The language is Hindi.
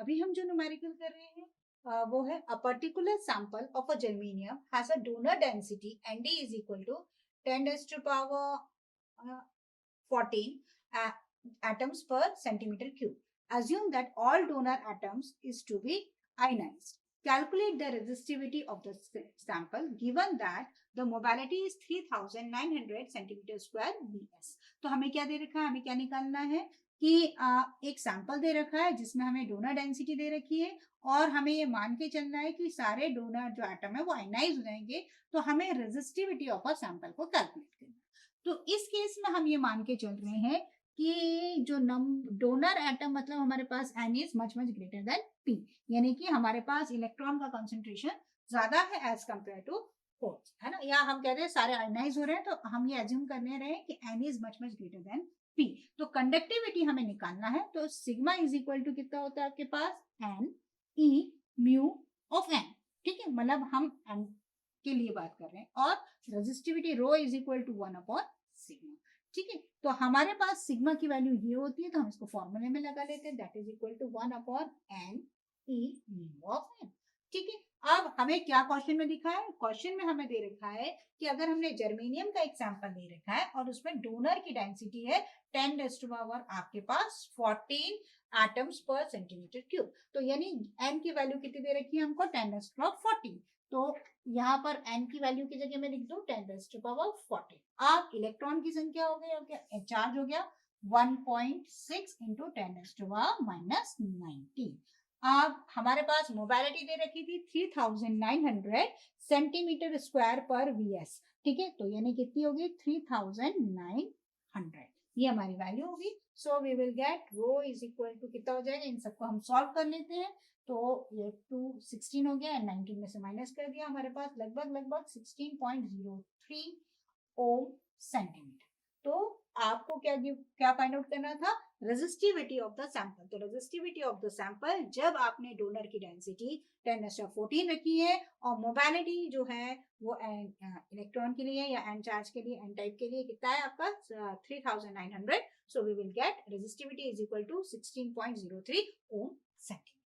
अभी हम जो न्यूमेरिकल कर रहे हैं वो है a particular sample of a germanium has a donor density Nd is equal to 10 raised to power 14 atoms per centimeter cube. Assume that all donor atoms is to be ionized. Calculate the resistivity of the sample given that the mobility is 3900 centimeter square Vs. तो हमें क्या दे रखा है, हमें क्या निकालना है कि एक सैंपल दे रखा है जिसमें हमें डोनर डेंसिटी दे रखी है और हमें ये मान के चलना है कि सारे डोनर जो एटम है वो आयनाइज हो जाएंगे, तो हमें रेजिस्टिविटी ऑफ अ सैंपल को कैलकुलेट करना है। तो इस केस में हम ये मान के चल रहे हैं कि जो डोनर एटम मतलब हमारे पास N is much greater than P, यानी कि हमारे पास इलेक्ट्रॉन का कंसंट्रेशन ज्यादा है एज कंपेयर टू होल्स, है ना। या हम कह रहे हैं सारे आयनाइज हो रहे हैं, तो हम ये एज्यूम करने रहे हैं कि N is much greater than P। तो कंडक्टिविटी हमें निकालना है, तो सिग्मा इज इक्वल टू कितना होता है आपके पास N E mu of N, ठीक है, मतलब हम N के लिए बात कर रहे हैं, और resistivity rho is equal to 1 upon sigma, ठीक है। तो हमारे पास सिग्मा की वैल्यू ये होती है, तो हम इसको फॉर्मूले में लगा लेते हैं, that is equal to 1 upon N E mu of N, ठीक है। अब हमें क्या क्वेश्चन में दिखा है, क्वेश्चन में हमें दे रखा है कि अगर हमने जर्मेनियम का एक सैंपल दे रखा है और उसमें डोनर की डेंसिटी है 10 रेज़ टू पावर आपके पास 14 एटम्स पर सेंटीमीटर क्यूब, तो यानी n की वैल्यू कितनी दे रखी है हमको 10 रेज़ टू पावर 14, तो यहाँ पर n की वैल्यू की जगह मैं लिख दूं 10 रेज़ टू पावर 14। अब इलेक्ट्रॉन की संख्या हो गई, चार्ज हो गया 1.6 into 10 raise to power minus 19। अब हमारे पास मोबाइलिटी दे रखी थी 3900 सेंटीमीटर स्क्वायर पर वीएस, ठीक है, तो यानी कितनी होगी 3900, ये हमारी वैल्यू होगी। So we will get rho is equal to कितना हो जाएगा, इन सबको हम सॉल्व कर लेते हैं, तो ये 216 हो गया एंड 19 में से माइनस कर दिया, हमारे पास लगभग 16.03 ओम सेंटीमीटर। तो आपको क्या फाइंड आउट करना था, रेजिस्टिविटी ऑफ द सैंपल। तो रेजिस्टिविटी ऑफ द सैंपल जब आपने डोनर की डेंसिटी 10⁻14 रखी है और मोबाइलिटी जो है वो इलेक्ट्रॉन के लिए या एन चार्ज के लिए, एन टाइप के लिए कितना है आपका 3900, so we will get resistivity is equal to 16.03 ohm centimetre.